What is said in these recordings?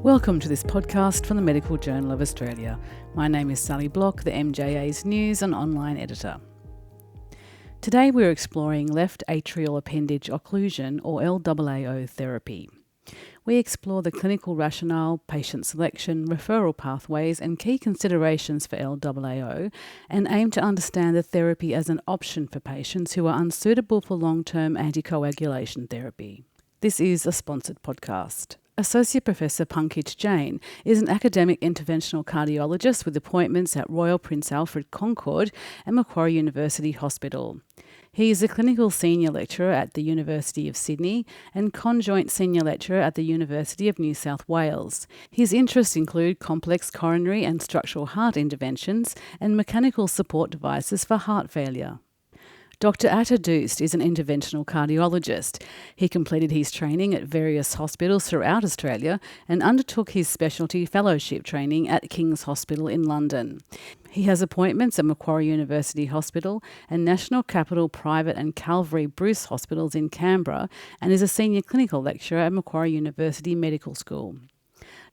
Welcome to this podcast from the Medical Journal of Australia. My name is Sally Block, the MJA's news and online editor. Today we're exploring left atrial appendage occlusion, or LAAO therapy. We explore the clinical rationale, patient selection, referral pathways and key considerations for LAAO and aim to understand the therapy as an option for patients who are unsuitable for long-term anticoagulation therapy. This is a sponsored podcast. Associate Professor Pankaj Jain is an academic interventional cardiologist with appointments at Royal Prince Alfred, Concord and Macquarie University Hospital. He is a clinical senior lecturer at the University of Sydney and conjoint senior lecturer at the University of New South Wales. His interests include complex coronary and structural heart interventions and mechanical support devices for heart failure. Dr. Ata Doost is an interventional cardiologist. He completed his training at various hospitals throughout Australia and undertook his specialty fellowship training at King's Hospital in London. He has appointments at Macquarie University Hospital and National Capital Private and Calvary Bruce Hospitals in Canberra and is a senior clinical lecturer at Macquarie University Medical School.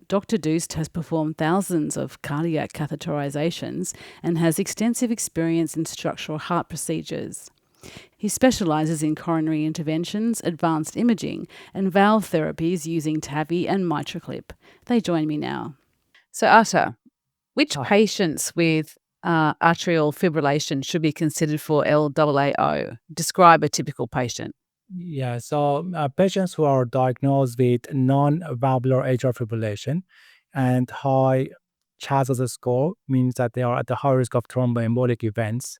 Dr. Doost has performed thousands of cardiac catheterisations and has extensive experience in structural heart procedures. He specialises in coronary interventions, advanced imaging and valve therapies using TAVI and MitraClip. They join me now. So Ata, which patients with atrial fibrillation should be considered for LAAO? Describe a typical patient. Yeah, so patients who are diagnosed with non-valvular atrial fibrillation and high CHAS score means that they are at the high risk of thromboembolic events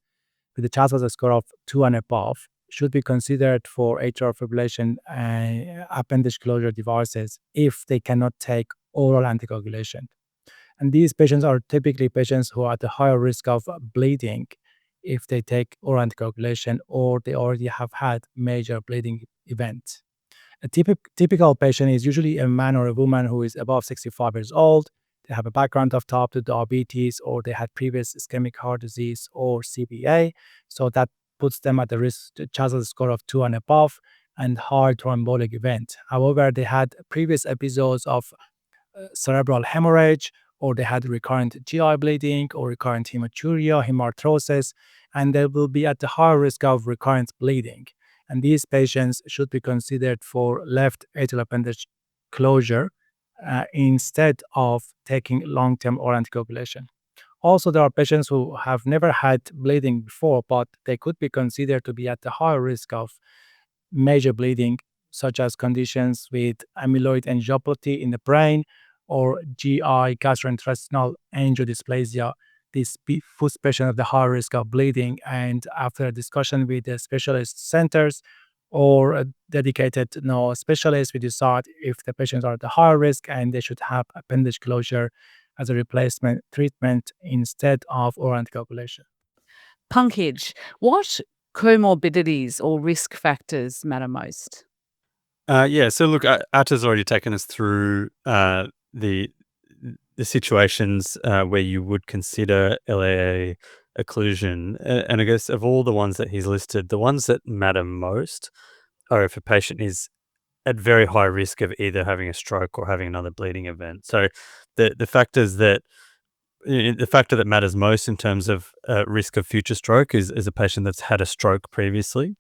with a CHAS score of 2 and above should be considered for atrial fibrillation and appendage closure devices if they cannot take oral anticoagulation. And these patients are typically patients who are at the higher risk of bleeding if they take oral anticoagulation or they already have had major bleeding events. A typical patient is usually a man or a woman who is above 65 years old. They have a background of type 2 diabetes or they had previous ischemic heart disease or CBA. So that puts them at the risk to CHAS score of 2 and above and high thromboembolic event. However, they had previous episodes of cerebral hemorrhage, or they had recurrent GI bleeding or recurrent hematuria, hemarthrosis, and they will be at the higher risk of recurrent bleeding. And these patients should be considered for left atrial appendage closure instead of taking long-term oral anticoagulation. Also, there are patients who have never had bleeding before, but they could be considered to be at the higher risk of major bleeding, such as conditions with amyloid angiopathy in the brain, or GI gastrointestinal angiodysplasia. This puts patients at the high risk of bleeding, and after a discussion with the specialist centers or a dedicated specialist, we decide if the patients are at the higher risk and they should have appendage closure as a replacement treatment instead of oral anticoagulation. Pankaj, what comorbidities or risk factors matter most? So look, Ata's already taken us through the situations where you would consider LAA occlusion, and I guess of all the ones that he's listed, the ones that matter most are if a patient is at very high risk of either having a stroke or having another bleeding event. So the factor that matters most in terms of risk of future stroke is a patient that's had a stroke previously.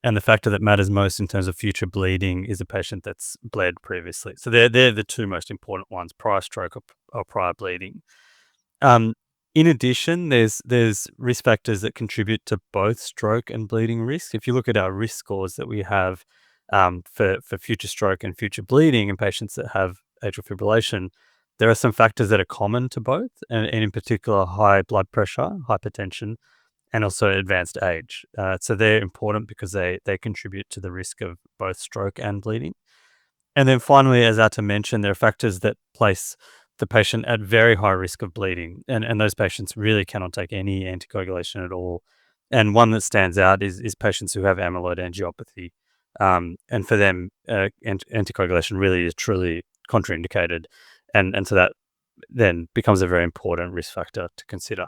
And the factor that matters most in terms of future bleeding is a patient that's bled previously. So they're the two most important ones, prior stroke or prior bleeding. In addition, there's risk factors that contribute to both stroke and bleeding risk. If you look at our risk scores that we have for future stroke and future bleeding in patients that have atrial fibrillation, there are some factors that are common to both, and in particular, high blood pressure, hypertension, and also advanced age. So they're important because they contribute to the risk of both stroke and bleeding. And then finally, as Ata mentioned, there are factors that place the patient at very high risk of bleeding. And those patients really cannot take any anticoagulation at all. And one that stands out is patients who have amyloid angiopathy. And for them, anticoagulation really is truly contraindicated. And so that then becomes a very important risk factor to consider.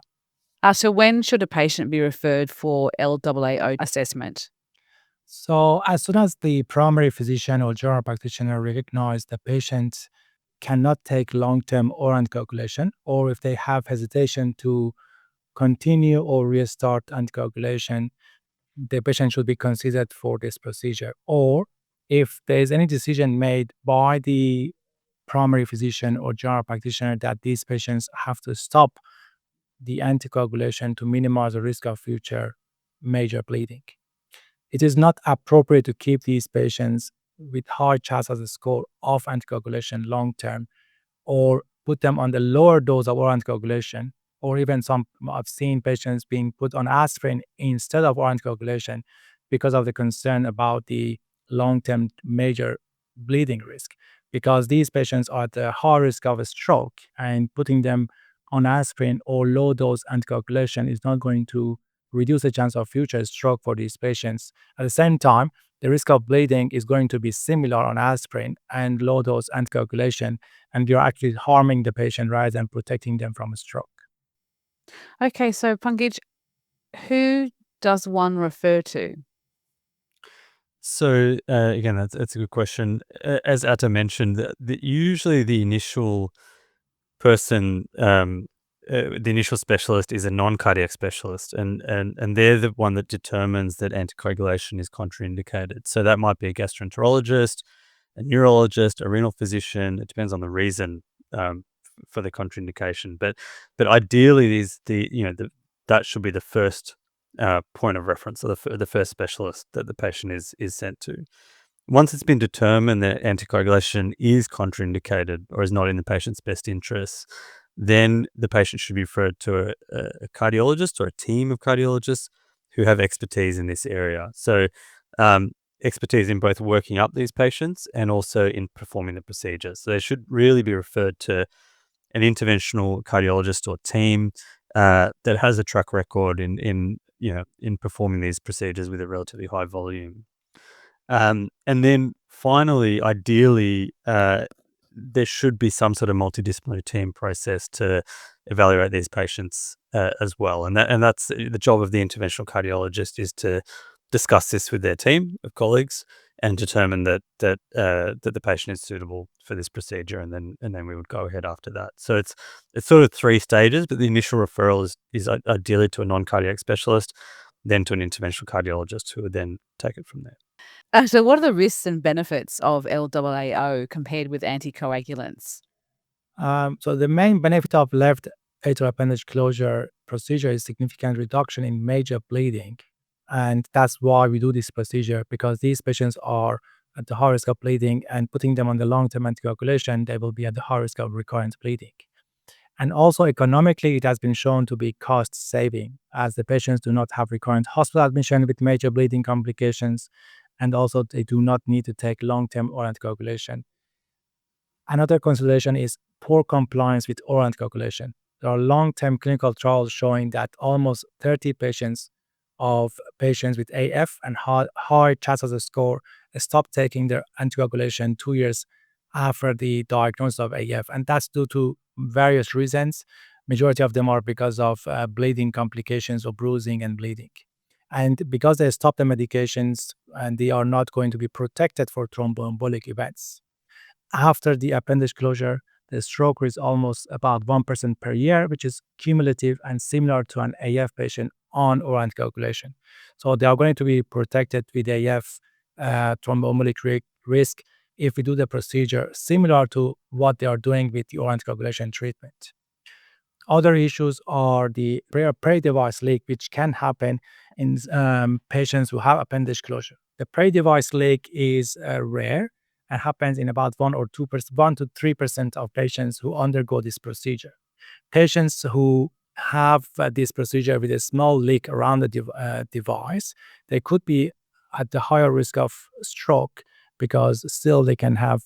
So when should a patient be referred for LAAO assessment? So as soon as the primary physician or general practitioner recognize the patient cannot take long-term oral anticoagulation, or if they have hesitation to continue or restart anticoagulation, the patient should be considered for this procedure. Or if there is any decision made by the primary physician or general practitioner that these patients have to stop the anticoagulation to minimize the risk of future major bleeding. It is not appropriate to keep these patients with high CHAS score of anticoagulation long term, or put them on the lower dose of oral anticoagulation, or even some I've seen patients being put on aspirin instead of oral anticoagulation because of the concern about the long-term major bleeding risk. Because these patients are at the high risk of a stroke, and putting them on aspirin or low-dose anticoagulation is not going to reduce the chance of future stroke for these patients. At the same time, the risk of bleeding is going to be similar on aspirin and low-dose anticoagulation, and you're actually harming the patient rather than protecting them from a stroke. Okay, so Pankaj, who does one refer to? So again, that's a good question. As Ata mentioned, usually the initial person, the initial specialist is a non-cardiac specialist, and they're the one that determines that anticoagulation is contraindicated. So that might be a gastroenterologist, a neurologist, a renal physician. It depends on the reason for the contraindication. But ideally, that should be the first point of reference, or the first specialist that the patient is sent to. Once it's been determined that anticoagulation is contraindicated or is not in the patient's best interests, then the patient should be referred to a cardiologist or a team of cardiologists who have expertise in this area. So expertise in both working up these patients and also in performing the procedure. So they should really be referred to an interventional cardiologist or team that has a track record in performing these procedures with a relatively high volume. And then finally, ideally, there should be some sort of multidisciplinary team process to evaluate these patients as well. And that's the job of the interventional cardiologist, is to discuss this with their team of colleagues and determine that the patient is suitable for this procedure, and then we would go ahead after that. So it's sort of 3 stages, but the initial referral is ideally to a non-cardiac specialist, then to an interventional cardiologist, who would then take it from there. So what are the risks and benefits of LAAO compared with anticoagulants? So the main benefit of left atrial appendage closure procedure is significant reduction in major bleeding. And that's why we do this procedure, because these patients are at the high risk of bleeding, and putting them on the long-term anticoagulation, they will be at the high risk of recurrent bleeding. And also economically, it has been shown to be cost saving, as the patients do not have recurrent hospital admission with major bleeding complications, and also they do not need to take long-term oral anticoagulation. Another consideration is poor compliance with oral anticoagulation. There are long-term clinical trials showing that almost 30 patients with AF and high CHAS score stop taking their anticoagulation 2 years after the diagnosis of AF, and that's due to various reasons. Majority of them are because of bleeding complications or bruising and bleeding. And because they stop the medications, and they are not going to be protected for thromboembolic events. After the appendage closure, the stroke rate is almost about 1% per year, which is cumulative and similar to an AF patient on oral anticoagulation. So they are going to be protected with AF thromboembolic risk if we do the procedure similar to what they are doing with the oral anticoagulation treatment. Other issues are the pre-device leak, which can happen in patients who have appendage closure. The pre-device leak is rare and happens in about 1 to 3% of patients who undergo this procedure. Patients who have this procedure with a small leak around the device, they could be at the higher risk of stroke, because still they can have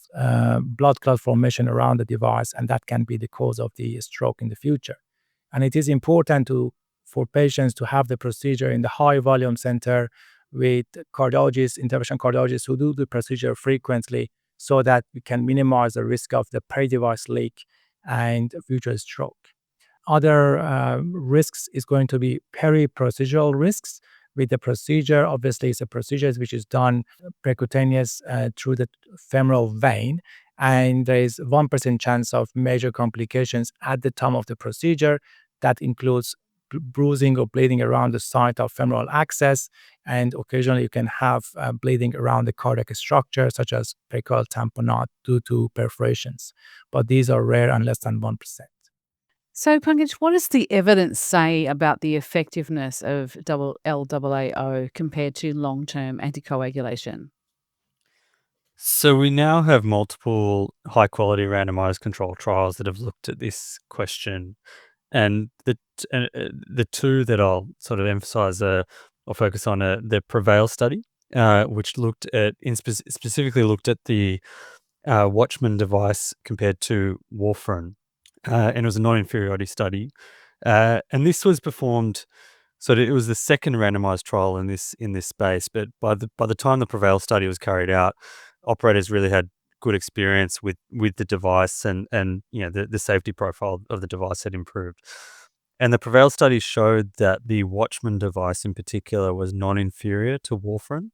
blood clot formation around the device, and that can be the cause of the stroke in the future. And it is important for patients to have the procedure in the high volume center with cardiologists, interventional cardiologists who do the procedure frequently, so that we can minimize the risk of the pre-device leak and future stroke. Other risks is going to be peri-procedural risks. With the procedure, obviously, it's a procedure which is done percutaneous through the femoral vein, and there is 1% chance of major complications at the time of the procedure. That includes bruising or bleeding around the site of femoral access, and occasionally you can have bleeding around the cardiac structure, such as pericardial tamponade due to perforations. But these are rare and less than 1%. So, Pankaj, what does the evidence say about the effectiveness of LAAO compared to long-term anticoagulation? So we now have multiple high-quality randomized controlled trials that have looked at this question, and the two that I'll sort of emphasize or focus on are the Prevail study, which looked at specifically looked at the Watchman device compared to warfarin, and it was a non-inferiority study, and this was performed. So it was the second randomized trial in this space, but by the time the Prevail study was carried out, operators really had good experience with the device, and the safety profile of the device had improved. And the Prevail study showed that the Watchman device in particular was non-inferior to warfarin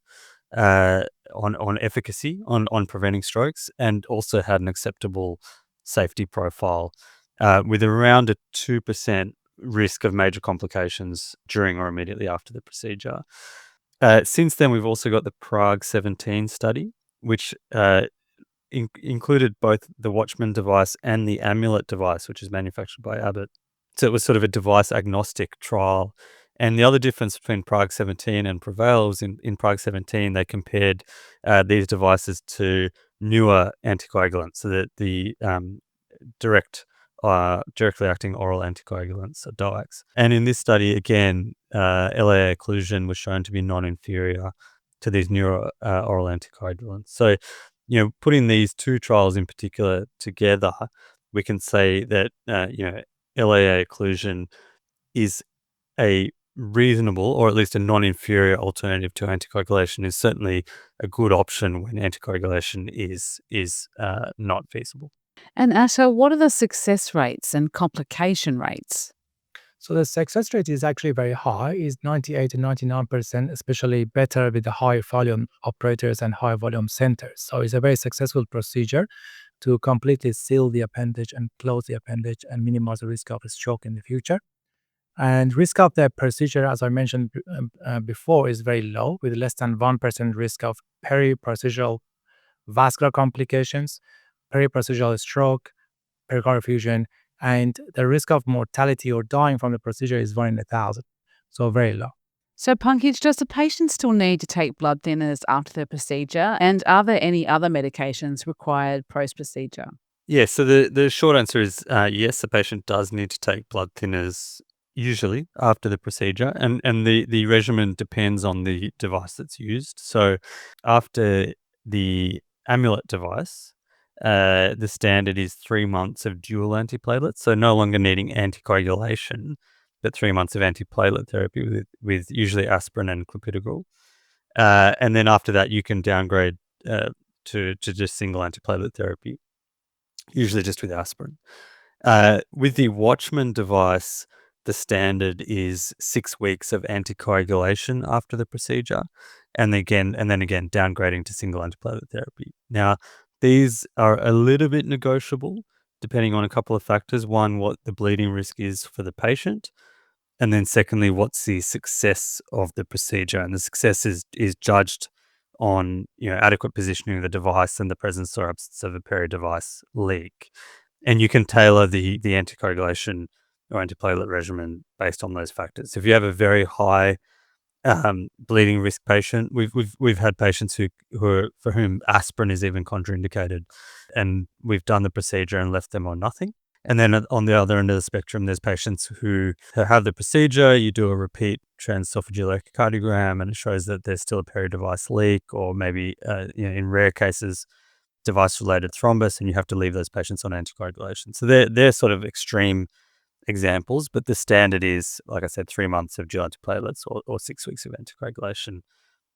on efficacy on preventing strokes, and also had an acceptable safety profile with around a 2% risk of major complications during or immediately after the procedure. Since then, we've also got the Prague 17 study, which included both the Watchman device and the Amulet device, which is manufactured by Abbott. So it was sort of a device agnostic trial. And the other difference between Prague 17 and Prevail was in Prague 17, they compared these devices to newer anticoagulants, so that the directly acting oral anticoagulants, or DOACs. And in this study, again, LAAO occlusion was shown to be non-inferior to these newer oral anticoagulants. So, putting these two trials in particular together, we can say that, LAAO occlusion is a reasonable, or at least a non-inferior alternative to anticoagulation, is certainly a good option when anticoagulation is not feasible. And Ata, what are the success rates and complication rates? So the success rate is actually very high, is 98 to 99%, especially better with the high volume operators and high volume centers. So it's a very successful procedure to completely seal the appendage and close the appendage and minimize the risk of a stroke in the future. And risk of the procedure, as I mentioned before, is very low, with less than 1% risk of peri-procedural vascular complications, peri-procedural stroke, pericardial effusion, and the risk of mortality or dying from the procedure is 1 in 1,000, so very low. So, Pankaj, does the patient still need to take blood thinners after the procedure? And are there any other medications required post-procedure? Yeah, so the short answer is yes, the patient does need to take blood thinners usually after the procedure, and the regimen depends on the device that's used. So after the Amulet device, the standard is 3 months of dual antiplatelets, so no longer needing anticoagulation, but 3 months of antiplatelet therapy with usually aspirin and clopidogrel. And then after that, you can downgrade to just single antiplatelet therapy, usually just with aspirin. With the Watchman device, the standard is 6 weeks of anticoagulation after the procedure, and then again downgrading to single antiplatelet therapy. Now, these are a little bit negotiable depending on a couple of factors. One, what the bleeding risk is for the patient, and then secondly, what's the success of the procedure. And the success is judged on adequate positioning of the device and the presence or absence of a peri-device leak. And you can tailor the anticoagulation or antiplatelet regimen based on those factors. If you have a very high bleeding risk patient, we've had patients for whom aspirin is even contraindicated, and we've done the procedure and left them on nothing. And then on the other end of the spectrum, there's patients who have the procedure, you do a repeat transesophageal echocardiogram, and it shows that there's still a peri-device leak, or maybe in rare cases, device-related thrombus, and you have to leave those patients on anticoagulation. So they're sort of extreme examples, but the standard is, like I said, 3 months of dual antiplatelets or 6 weeks of anticoagulation,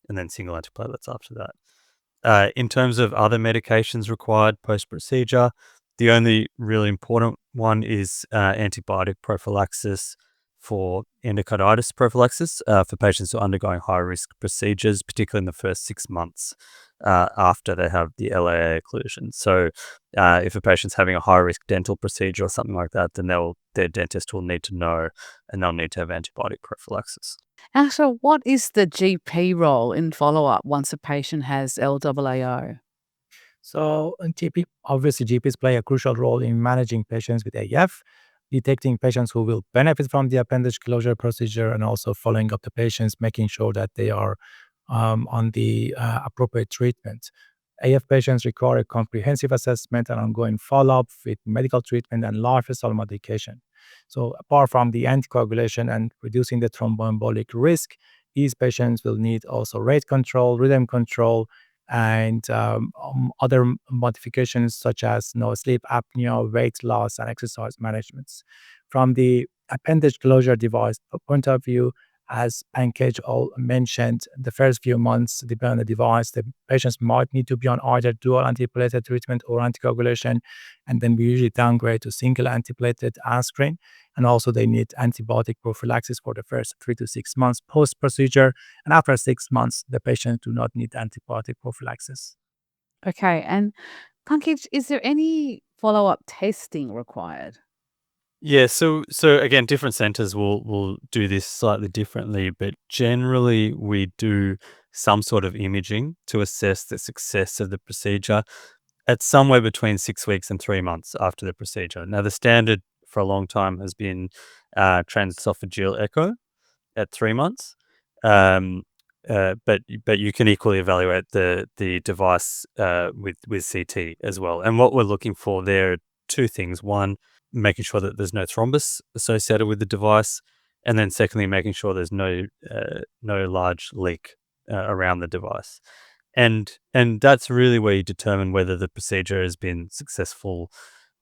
and then single antiplatelets after that. In terms of other medications required post-procedure, the only really important one is antibiotic prophylaxis for endocarditis prophylaxis for patients who are undergoing high-risk procedures, particularly in the first 6 months after they have the LAA occlusion. So if a patient's having a high-risk dental procedure or something like that, then their dentist will need to know, and they'll need to have antibiotic prophylaxis. Ata, what is the GP role in follow-up once a patient has LAAO? So obviously GPs play a crucial role in managing patients with AF, detecting patients who will benefit from the appendage closure procedure, and also following up the patients, making sure that they are on the appropriate treatment. AF patients require a comprehensive assessment and ongoing follow-up with medical treatment and lifestyle modification. So apart from the anticoagulation and reducing the thromboembolic risk, these patients will need also rate control, rhythm control, and other modifications such as sleep apnea, weight loss, and exercise management. From the appendage closure device point of view, as Pankaj mentioned, the first few months, depending on the device, the patients might need to be on either dual antiplatelet treatment or anticoagulation, and then we usually downgrade to single antiplatelet aspirin. And also, they need antibiotic prophylaxis for the first 3 to 6 months post procedure, and after 6 months, the patients do not need antibiotic prophylaxis. Okay, and Pankaj, is there any follow-up testing required? Yeah, so again, different centers will do this slightly differently, but generally we do some sort of imaging to assess the success of the procedure at somewhere between 6 weeks and 3 months after the procedure. Now, the standard for a long time has been transesophageal echo at 3 months, but you can equally evaluate the device with CT as well. And what we're looking for there are two things: one, making sure that there's no thrombus associated with the device, and then secondly, making sure there's no large leak around the device. And that's really where you determine whether the procedure has been successful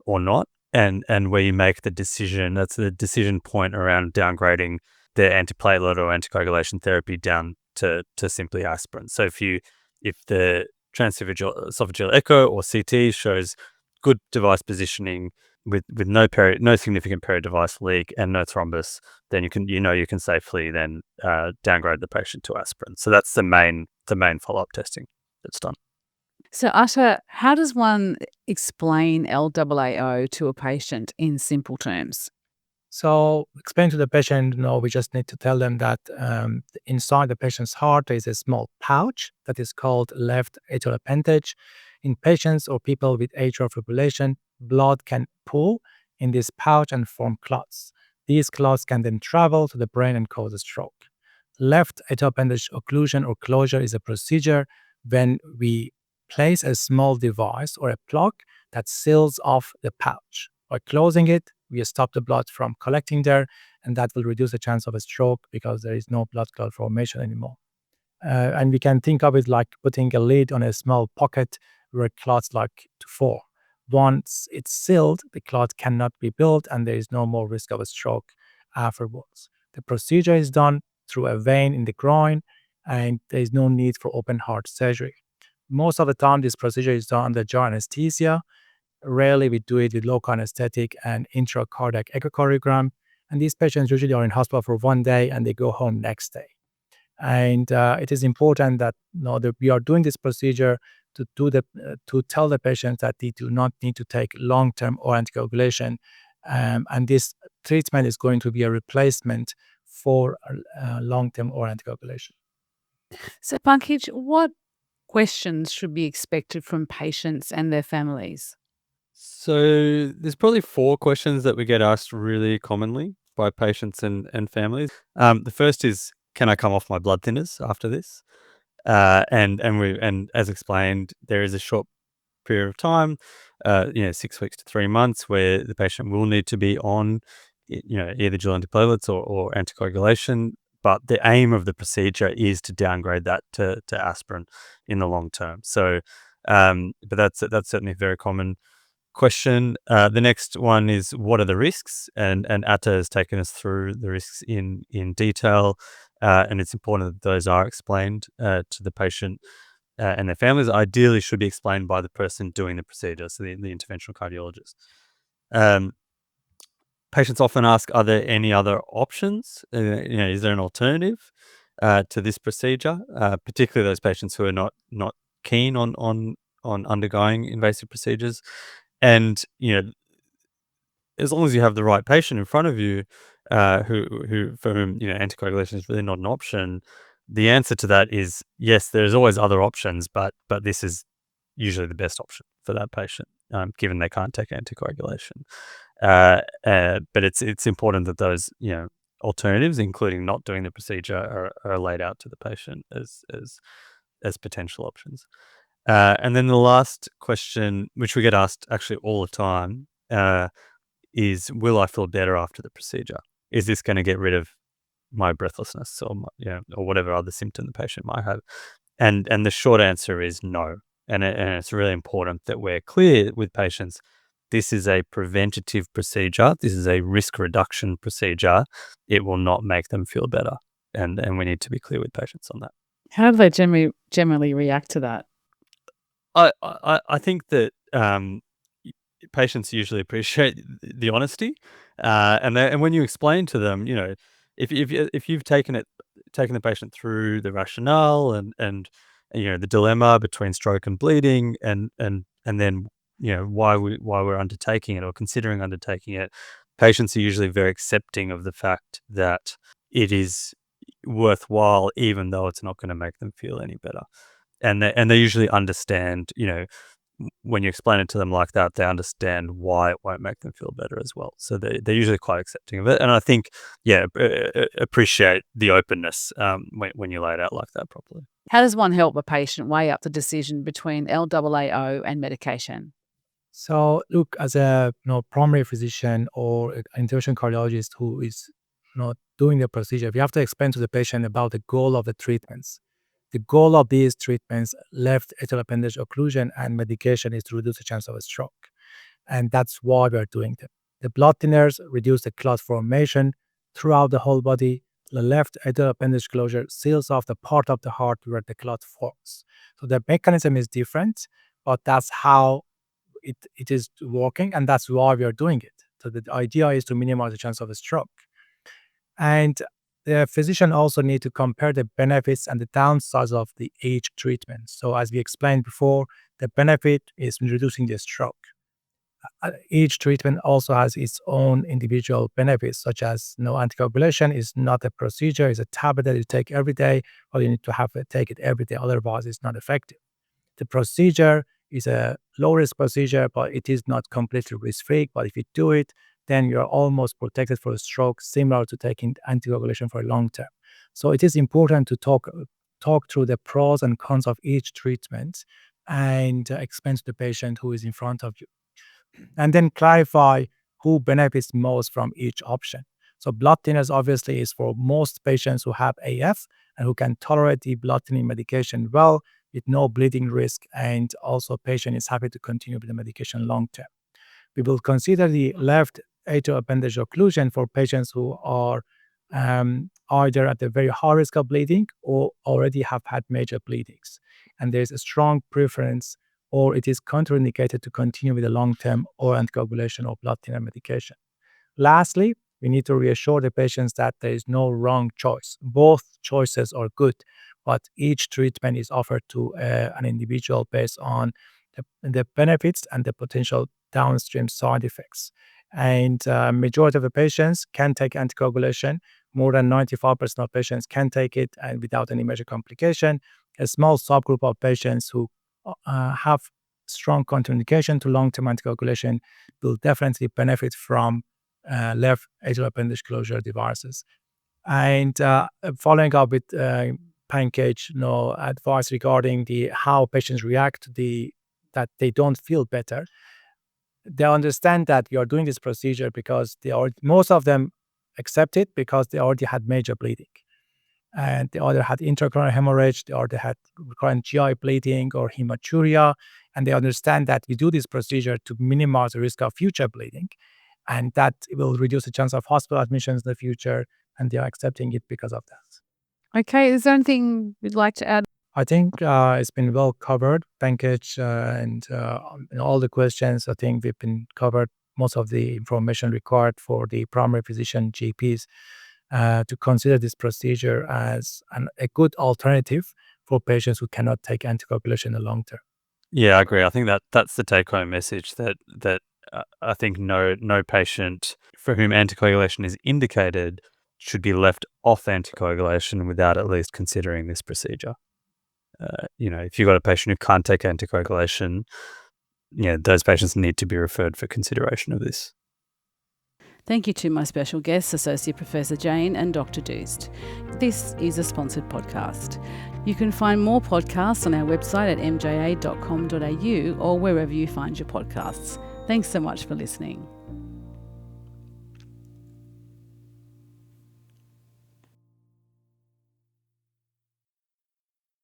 or not, and where you make the decision. That's the decision point around downgrading the antiplatelet or anticoagulation therapy down to simply aspirin. So if the transesophageal echo or CT shows good device positioning with no significant peri-device leak and no thrombus, then you can safely then downgrade the patient to aspirin. So that's the main follow-up testing that's done. So, Ata, how does one explain LAAO to a patient in simple terms? So explain to the patient, we just need to tell them that inside the patient's heart, there is a small pouch that is called left atrial appendage. In patients or people with atrial fibrillation, blood can pool in this pouch and form clots. These clots can then travel to the brain and cause a stroke. Left atrial appendage occlusion or closure is a procedure when we place a small device or a plug that seals off the pouch. By closing it, we stop the blood from collecting there, and that will reduce the chance of a stroke because there is no blood clot formation anymore. And we can think of it like putting a lid on a small pocket where clots like to form. Once it's sealed, the clot cannot be built, and there is no more risk of a stroke afterwards. The procedure is done through a vein in the groin, and there is no need for open heart surgery. Most of the time, this procedure is done under general anesthesia. Rarely we do it with local anesthetic and intracardiac echocardiogram. And these patients usually are in hospital for 1 day and they go home next day. And it is important that, that we are doing this procedure to tell the patients that they do not need to take long-term oral anticoagulation. And this treatment is going to be a replacement for long-term oral anticoagulation. So, Pankaj, what questions should be expected from patients and their families? So there's probably 4 questions that we get asked really commonly by patients and families. The first is, can I come off my blood thinners after this? And as explained, there is a short period of time, 6 weeks to 3 months, where the patient will need to be on, either dual antiplatelets or anticoagulation. But the aim of the procedure is to downgrade that to aspirin in the long term. So, but that's certainly a very common question. The next one is, what are the risks? And Ata has taken us through the risks in detail, and it's important that those are explained to the patient and their families. Ideally should be explained by the person doing the procedure, so the interventional cardiologist. Patients often ask, are there any other options? Is there an alternative to this procedure? Particularly those patients who are not keen on undergoing invasive procedures. And, as long as you have the right patient in front of you, who for whom anticoagulation is really not an option, the answer to that is yes. There's always other options, but this is usually the best option for that patient, given they can't take anticoagulation. But it's important that those alternatives, including not doing the procedure, are laid out to the patient as potential options. And then the last question, which we get asked actually all the time, is, will I feel better after the procedure? Is this going to get rid of my breathlessness or or whatever other symptom the patient might have? And the short answer is no. And it's really important that we're clear with patients. This is a preventative procedure. This is a risk reduction procedure. It will not make them feel better. And we need to be clear with patients on that. How do they generally react to that? I think that patients usually appreciate the honesty, and when you explain to them, if you've taken the patient through the rationale and the dilemma between stroke and bleeding, and then why we're undertaking it or considering undertaking it, patients are usually very accepting of the fact that it is worthwhile, even though it's not going to make them feel any better. And they usually understand, when you explain it to them like that, they understand why it won't make them feel better as well. So they're usually quite accepting of it. And I think, appreciate the openness when you lay it out like that properly. How does one help a patient weigh up the decision between LAAO and medication? So look, as a primary physician or an interventional cardiologist who is doing the procedure, we have to explain to the patient about the goal of the treatments. The goal of these treatments, left atrial appendage occlusion and medication, is to reduce the chance of a stroke. And that's why we're doing them. The blood thinners reduce the clot formation throughout the whole body. The left atrial appendage closure seals off the part of the heart where the clot forms. So the mechanism is different, but that's how it is working, and that's why we are doing it. So the idea is to minimize the chance of a stroke. And the physician also need to compare the benefits and the downsides of each treatment. So as we explained before, the benefit is reducing the stroke. Each treatment also has its own individual benefits, such as anticoagulation is not a procedure, it's a tablet that you take every day, or you need to take it every day, otherwise it's not effective. The procedure is a low-risk procedure, but it is not completely risk-free. But if you do it, then you're almost protected for a stroke, similar to taking anticoagulation for a long term. So it is important to talk through the pros and cons of each treatment and explain to the patient who is in front of you. And then clarify who benefits most from each option. So blood thinners obviously is for most patients who have AF and who can tolerate the blood thinning medication well with no bleeding risk, and also patient is happy to continue with the medication long term. We will consider the left atrial appendage occlusion for patients who are either at a very high risk of bleeding or already have had major bleedings. And there's a strong preference, or it is contraindicated to continue with the long-term or anticoagulation or blood thinner medication. Lastly, we need to reassure the patients that there is no wrong choice. Both choices are good, but each treatment is offered to an individual based on the benefits and the potential downstream side effects. And majority of the patients can take anticoagulation. More than 95% of patients can take it and without any major complication. A small subgroup of patients who have strong contraindication to long-term anticoagulation will definitely benefit from left atrial appendage closure devices. And following up with Pankaj, advice regarding how patients react to that they don't feel better. They understand that you are doing this procedure because most of them accept it because they already had major bleeding. And they either had intracoronary hemorrhage, or they had recurrent GI bleeding or hematuria, and they understand that we do this procedure to minimize the risk of future bleeding, and that will reduce the chance of hospital admissions in the future, and they are accepting it because of that. Okay, is there anything you'd like to add? I think it's been well covered, Pankaj, and in all the questions, I think we've been covered most of the information required for the primary physician GPs to consider this procedure as a good alternative for patients who cannot take anticoagulation in the long term. Yeah, I agree. I think that's the take-home message that I think no patient for whom anticoagulation is indicated should be left off anticoagulation without at least considering this procedure. If you've got a patient who can't take anticoagulation, those patients need to be referred for consideration of this. Thank you to my special guests, Associate Professor Jain and Dr. Doost. This is a sponsored podcast. You can find more podcasts on our website at mja.com.au or wherever you find your podcasts. Thanks so much for listening.